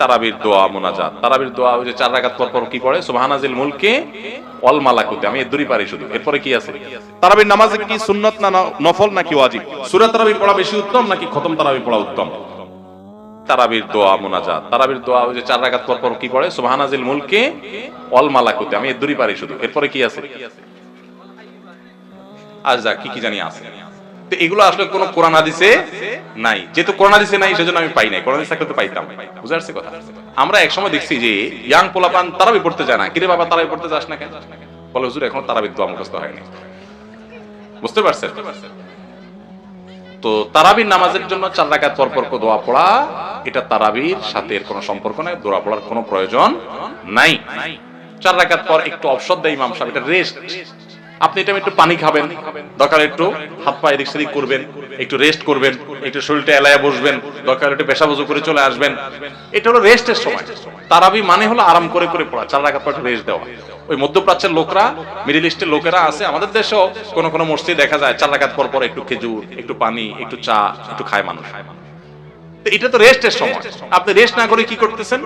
তারাবির দোয়া মুনাজাত। তারাবির দোয়া ওই যে 4 রাকাত পর পর কি পড়ে, সুবহানাজিল মুলকে ওয়াল মালাকুতে, আমি এদুরি পারি শুধু। এরপরে কি আছে? তারাবির নামাজে কি সুন্নাত না নফল নাকি ওয়াজিব? সূরা তারাবি পড়া বেশি উত্তম নাকি খতম তারাবি পড়া উত্তম? তারাবির দোয়া মুনাজাত। তারাবির দোয়া ওই যে 4 রাকাত পর পর কি পড়ে, সুবহানাজিল মুলকে ওয়াল মালাকুতে, আমি এদুরি পারি শুধু। এরপরে কি আছে? আচ্ছা কি কি জানি আছে। তো এগুলো আসলে কোন কোরআন হাদিসে নাই, যেহেতু কোরআন হাদিসে নাই সেজন্য আমি পাই নাই। কোরআন হাদিসে থাকলে তো পাইতাম। বুঝা যাচ্ছে কথা? আমরা একসময় দেখছি যে ইয়াং পোলাপান তারাবি পড়তে যায় না। কিরে বাবা তারাবি পড়তে যাস না কেন? বলে হুজুর এখনো তারাবির দোয়া মুখস্থ হয়নি। বুঝতে পারছেন? তো তারাবির নামাজের জন্য 4 রাকাত পর পর দোয়া পড়া, এটা তারাবির সাথে এর কোনো সম্পর্ক নাই, দোয়া পড়ার কোনো প্রয়োজন নাই। 4 রাকাত পর একটু অবসর দেয় ইমাম সাহেব, এটা রেস্ট। আপনি এটা একটু পানি খাবেন, দরকার একটু হাত পা এদিক সেদিক করবেন, একটু রেস্ট করবেন, একটু শরীরটা এলায়া বসবেন, দরকার একটু পেশাব ওযু করে চলে আসবেন। এটা হলো রেস্টের সময়। তারাবি মানে হলো আরাম করে করে পড়া, 4 রাকাত পর রেস্ট দেওয়া। ওই মধ্যপ্রাচ্যের লোকরা, মিডল ইস্টের লোকেরা আছে, আমাদের দেশেও কোন কোন মসজিদে দেখা যায় 4 রাকাত পর পর একটু খেজুর, একটু পানি, একটু চা, একটু খায় মানুষ। এটা তো রেস্টের সময়। আপনি রেস্ট না করে কি করতেছেন?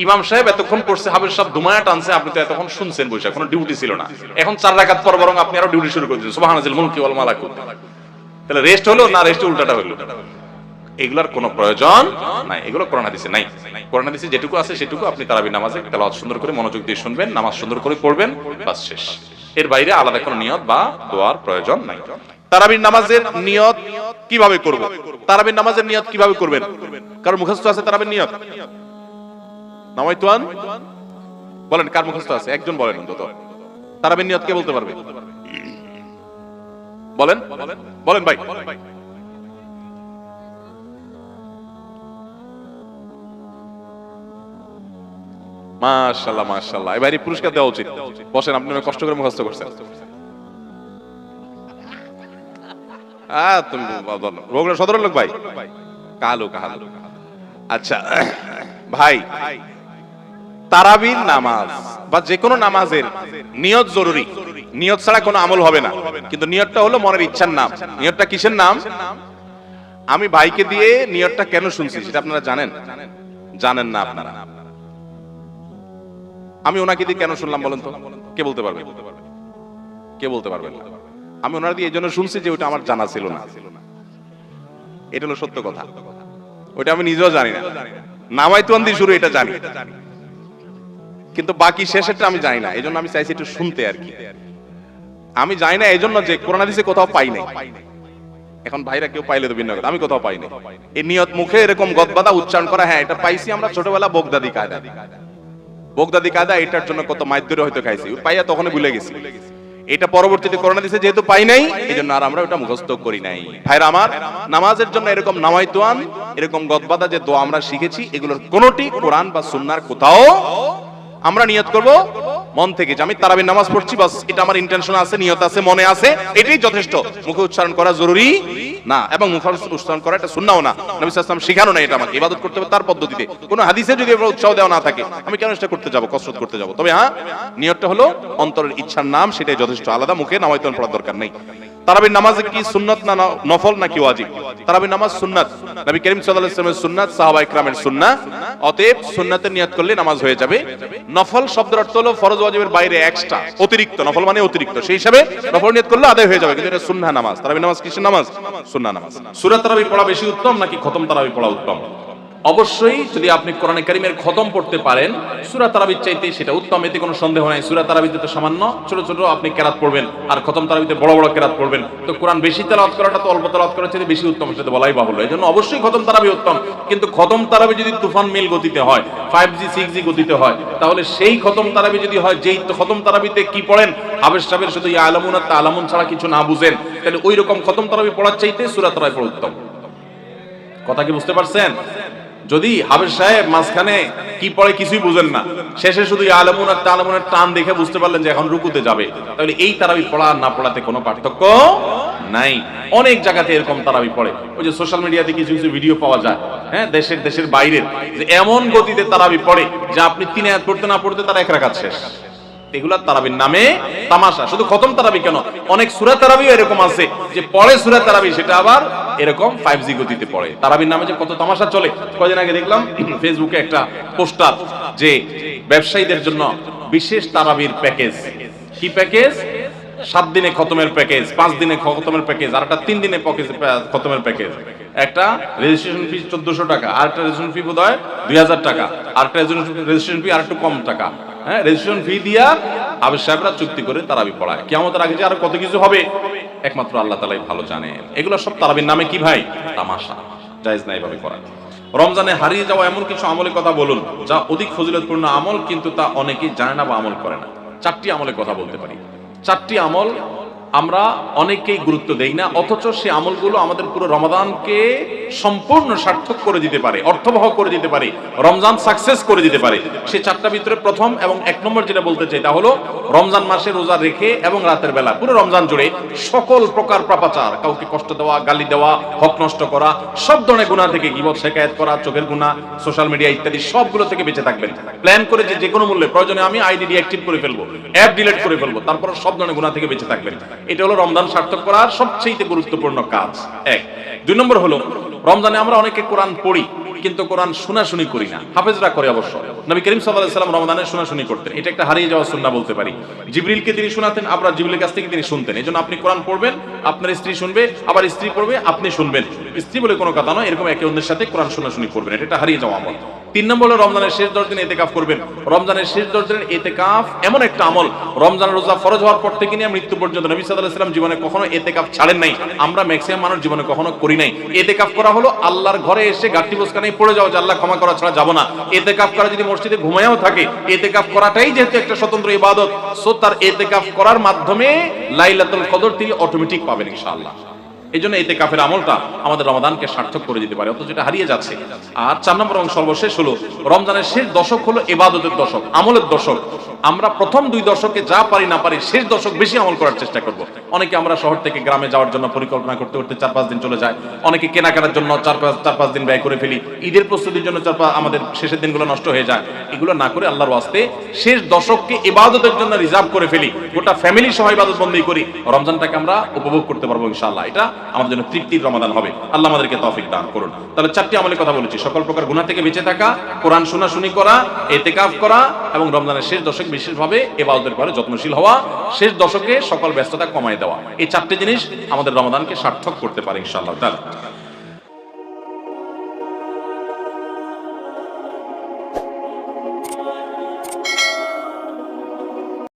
ইমাম সাহেব এতক্ষণ পড়ছে, হাফেজ সাহেব দুমায়া টানছে, আপনি তো এতক্ষণ শুনছেন বসে, কোনো ডিউটি ছিল না। এখন 4 রাকাত পর বরং আপনি আরো ডিউটি শুরু করে দিয়েছেন, সুবহানাজিল মুলকি ওয়াল মালাকুত। তাহলে রেস্ট হলো না রেস্ট উল্টাটা হলো? এগুলার কোনো প্রয়োজন নাই, এগুলো কোরআন হাদিসে নাই। কোরআন হাদিসে যেটুকু আছে সেটুকু আপনি তারাবি নামাজে তেলাওয়াত সুন্দর করে মনোযোগ দিয়ে শুনবেন, নামাজ সুন্দর করে পড়বেন, বাস শেষ। এর বাইরে আলাদা কোনো নিয়ত বা দোয়ার প্রয়োজন নাই। তারাবির নামাজের নিয়ত কিভাবে করব? তারাবির নামাজের নিয়ত কিভাবে করবেন? কার মুখস্থ আছে তারাবির নিয়ত? নামাইতুয়ান বলেন, কার মুখস্থ আছে? একজন বলেন অন্তত। তারাবির নিয়ত কে বলতে পারবে? বলেন বলেন ভাই। মাশাআল্লাহ মাশাআল্লাহ, এবারে পুরস্কার দেওয়া উচিত। বসেন, আপনি অনেক কষ্ট করে মুখস্থ করছেন। তুমি বগুড়া সদরের লোক ভাই? কালো কালো। আচ্ছা ভাই, তারাবির নামাজ বা যে কোনো নামাজের নিয়ত জরুরি। নিয়ত ছাড়া কোনো আমল হবে না। কিন্তু নিয়তটা হলো মনের ইচ্ছার নাম। নিয়তটা কিসের নাম? আমি ভাইকে দিয়ে নিয়তটা কেন শুনছি সেটা আপনারা জানেন? জানেন না আপনারা? আমি ওনাকে দিয়ে কেন শুনলাম বলেন তো? কে বলতে পারবে? কে বলতে পারবেন? আমি ওনার দিয়ে এই জন্য শুনছি যে ওটা আমার জানা ছিল না। এটা হলো সত্য কথা। ওটা আমি নিজেও জানি না। নামাইতুয়ান দিয়ে শুরু এটা জানি, কিন্তু বাকি শেষেরটা আমি জানি না। এই জন্য আমি চাইছি একটু শুনতে আর কি। আমি জানি না এই জন্য যে কোরআন হাদিসে কোথাও পাই নাই। এখন ভাইরা কেউ পাইলে তো ভিন্ন কথা, আমি কোথাও পাই নাই। এই নিয়ত মুখে এরকম গদবাদা উচ্চারণ করা, হ্যাঁ এটা পাইছি আমরা ছোটবেলা বগদাদি কায়দা। বগদাদি কায়দা এটার জন্য কত মাইদ্যরে হয়তো খাইছি, পাইয়া তখন ভুলে গেছি। এটা পরবর্তীতে করোনা দিছে যেহেতু পাই নাই, এই জন্য আর আমরা ওটা মুখস্থ করি নাই। ভাইরা আমার, নামাজের জন্য এরকম নামাইতুয়ান, এরকম গদবাদা যে দোয়া আমরা শিখেছি, এগুলোর কোনোটি কোরআন বা সুন্নাহর কোথাও আমরা নিয়ত করব মন থেকে যে আমি তারাবির নামাজ পড়ছি, বাস এটা আমার ইন্টেনশন আছে, নিয়ত আছে, মনে আছে, এটাই যথেষ্ট। মুখে উচ্চারণ করা জরুরি না, এবং মুখে উচ্চারণ করা এটা সুন্নাহও না। নবী সাল্লাল্লাহু আলাইহি ওয়াসাল্লাম শিখানো না এটা আমাকে। ইবাদত করতে হবে তার পদ্ধতিতে। কোনো হাদিসে যদি এর উৎসাহ দেওয়া না থাকে, আমি কেন এটা করতে যাব, কসরত করতে যাব? তবে হ্যাঁ, নিয়তটা হলো অন্তরের ইচ্ছার নাম, সেটাই যথেষ্ট। আলাদা মুখে নামাইতুয়ান পড়ার দরকার নেই। তারাবির নামাজে কি সুন্নাত না নফল নাকি ওয়াজিব? তারাবির নামাজ সুন্নাত, নবী করিম সাল্লাল্লাহু আলাইহি ওয়াসাল্লামের সুন্নাত, সাহাবায়ে কেরামের সুন্নাহ। অতএব সুন্নাতের নিয়ত করলে নামাজ হয়ে যাবে। নফল শব্দের অর্থ হলো ফরজ ওয়াজিবের বাইরে এক্সট্রা, অতিরিক্ত। নফল মানে অতিরিক্ত, সেই হিসাবে নফল নিয়ত করলে আদায় হয়ে যাবে, কিন্তু এটা সুন্নাহ নামাজ। তারাবির নামাজ কিসের নামাজ? সুন্নাহ নামাজ। সূরা তারাবি পড়া বেশি উত্তম নাকি খতম তারাবি পড়া উত্তম? অবশ্যই যদি আপনি কোরআনে কারীমের খতম পড়তে পারেন, সূরা তারাবির চাইতে সেটা উত্তম, এতে কোনো সন্দেহ নাই। সূরা তারাবিতে তো সামান্য ছোট ছোট আপনি কেরাত পড়বেন, আর খতম তারাবিতে বড় বড় কেরাত পড়বেন। তো কোরআন বেশি তেলাওয়াত করাটা তো অল্প তেলাওয়াত করার চেয়ে বেশি উত্তম, সেটা বলাই বাহুল্য। এজন্য অবশ্যই খতম তারাবি উত্তম। কিন্তু খতম তারাবি যদি তুফান মেল গতিতে হয়, 5G 6G গতিতে হয়, তাহলে সেই খতম তারাবি যদি হয়, যেই খতম তারাবিতে কি পড়েন, হাবেশ সাহেবের শুধু ইয়া আলামুন আর তাআলামুন ছাড়া কিছু না বুঝেন, তাহলে ওই রকম খতম তারাবি পড়ার চাইতে সূরা তারাবি পড়া উত্তম। কথা কি বুঝতে পারছেন? যদি হাবেশ সাহেব মাঝখানে কি পড়ে কিছুই বুঝেন না, শেষে শুধু আলামুন আর তালামুনের টান দেখে বুঝতে পারলেন যে এখন রুকুতে যাবে, তাহলে এই তারাবি পড়া আর না পড়াতে কোনো পার্থক্য নাই। অনেক জায়গাতে এরকম তারাবি পড়ে, ওই যে সোশ্যাল মিডিয়াতে কিছু কিছু ভিডিও পাওয়া যায়, হ্যাঁ, দেশের বাইরের, যে এমন গতিতে তারাবি পড়ে যে আপনি 3 আয়াত পড়তে না পড়তে তার 1 রাকাত শেষ। এগুলা তারাবির নামে তামাশা। শুধু খতম তারাবি কেন, অনেক সূরা তারাবিও এরকম আছে যে পড়ে সূরা তারাবি, সেটা আবার এরকম 5G গতিতে পড়ে। তারাবির নামে যে কত তামাশা চলে। কয়দিন আগে দেখলাম ফেসবুকে একটা পোস্টার যে ব্যবসায়ীদের জন্য বিশেষ তারাবির প্যাকেজ। কি প্যাকেজ? 7 দিনে খতমের প্যাকেজ, 5 দিনে খতমের প্যাকেজ, আর একটা 3 দিনে খতমের প্যাকেজ। একটা রেজিস্ট্রেশন ফি 1400 টাকা, আর একটা রেজিস্ট্রেশন ফি বোধহয় 2000 টাকা, আর একটা রেজিস্ট্রেশন ফি আর একটু কম টাকা। হ্যাঁ, রেজিস্ট্রেশন ফি দিয়া আবির সাহেবরা চুক্তি করে তারাবি পড়ায়। কিয়ামতের আগে যে আরো কত কিছু হবে একমাত্র আল্লাহ তাআলাই ভালো জানেন। এগুলো সব তারাবির নামে কি ভাই? তামাশা। জায়েজ না এইভাবে করা। রমজানে হারিয়ে যাওয়া এমন কিছু আমলের কথা বলুন যা অধিক ফজিলতপূর্ণ আমল, কিন্তু তা অনেকেই জানে না বা আমল করে না। 4টি আমলের কথা বলতে পারি। 4টি আমল আমরা অনেকেই গুরুত্ব দেই না, অথচ সে আমলগুলো আমাদের পুরো রমাদানকে সম্পূর্ণ সার্থক করে দিতে পারে, অর্থবহ করে দিতে পারে, রমজান সাকসেস করে দিতে পারে। সে 4টার ভিতরে প্রথম এবং 1 নম্বর যেটা বলতে চাই তা হলো রমজান মাসে রোজা রেখে এবং রাতের বেলা পুরো রমজান জুড়ে সকল প্রকার পাপাচার, কাউকে কষ্ট দেওয়া, গালি দেওয়া, হক নষ্ট করা, সব ধরনের গুনাহ থেকে, গীবত, শিকায়াত করা, চোখের গুনাহ, সোশ্যাল মিডিয়া ইত্যাদি সবগুলো থেকে বেঁচে থাকবেন। প্ল্যান করে যে কোনো মূল্যে প্রয়োজনে আমি আইডি ডিঅ্যাক্টিভ করে ফেলবো, অ্যাপ ডিলিট করে ফেলবো, তারপর সব ধরনের গুনাহ থেকে বেঁচে থাকবেন। এটা হলো রমজান সার্থক করার সবচেয়ে গুরুত্বপূর্ণ কাজ। 1। 2 নম্বর হলো রমজানে আমরা অনেকে কোরআন পড়ি কিন্তু কোরআন শোনাশুনি করি না। হাফেজরা করে অবশ্য। নবী করিম সাল্লাল্লাহু আলাইহি ওয়াসাল্লাম রমাদানে শোনাশুনি করতেন। এটা একটা হারিয়ে যাওয়া সুন্নাহ বলতে পারি। জিবরিলকে তিনি শোনাতেন, আবার জিবরিলের কাছ থেকে তিনি শুনতেন। এজন্য আপনি কোরআন পড়বেন, আপনার স্ত্রী শুনবে, আবার স্ত্রী পড়বে, আপনি শুনবেন। স্ত্রী বলে কোনো কথা নয়, এরকম একে অন্যের সাথে কোরআন শোনাশুনি করবেন। এটা একটা হারিয়ে যাওয়া আমল। 3 নম্বর হলো রমজানের শেষ 10 দিন ইতিকাফ করবেন। রমজানের শেষ 10 দিনের ইতিকাফ এমন একটা আমল, রমজান রোজা ফরজ হওয়ার পর থেকে নিয়ে মৃত্যু পর্যন্ত নবী সাল্লাল্লাহু আলাইহি ওয়াসাল্লাম জীবনে কখনো ইতিকাফ ছাড়েন নাই। আমরা ম্যাক্সিমাম মানুষ জীবনে কখনো করি নাই। ইতিকাফ করা হলো আল্লাহর ঘরে এসে গাঁটি বসকানেই পড়ে যাও যে আল্লাহ ক্ষমা করা ছাড়া যাব না। ইতিকাফ করা যদি মসজিদে ঘুমায়ও থাকে, ইতিকাফ করাটাই যেহেতু একটা স্বতন্ত্র ইবাদত, সো তার ইতিকাফ করার মাধ্যমে লাইলাতুল কদর তিনি অটোমেটিক পাবেন ইনশাআল্লাহ। এই জন্য ইতিকাফের আমলটা আমাদের রমাদানকে সার্থক করে দিতে পারে, অথচ এটা হারিয়ে যাচ্ছে। আর 4 নম্বর এবং সর্বশেষ হলো রমজানের শেষ দশক হলো ইবাদতের দশক, আমলের দশক। আমরা প্রথম 2 দশকে যা পারি না পারি, শেষ দশক বেশি আমল করার চেষ্টা করব। অনেকে আমরা শহর থেকে গ্রামে যাওয়ার জন্য পরিকল্পনা করতে করতে 4-5 দিন চলে যায়। অনেকে কেনাকাটার জন্য 4-5 দিন ব্যয় করে ফেলি। ঈদের প্রস্তুতির জন্য আমাদের শেষের দিনগুলো নষ্ট হয়ে যায়। এগুলো না করে আল্লাহর ওয়াস্তে শেষ দশককে ইবাদতের জন্য রিজার্ভ করে ফেলি, গোটা ফ্যামিলি সহ ইবাদত বন্দী করি, রমজানটাকে আমরা উপভোগ করতে পারবো ইনশাআল্লাহ। এটা আমাদের জন্য তৃপ্তির রমাদান হবে। আল্লাহ আমাদেরকে তৌফিক দান করুন। তাহলে 4টি আমলের কথা বলেছি, সকল প্রকার গুনাহ থেকে বেঁচে থাকা, কোরআন শোনাশুনি করা, ইতিকাফ করা এবং রমজানের শেষ দশক বিশেষভাবে ইবাদতের পরে যত্নশীল হওয়া, শেষ দশকে সকল ব্যস্ততা কমায় দেওয়া। এই 4টি জিনিস আমাদের রমাদানকে সার্থক করতে পারে ইনশাআল্লাহ তাআলা।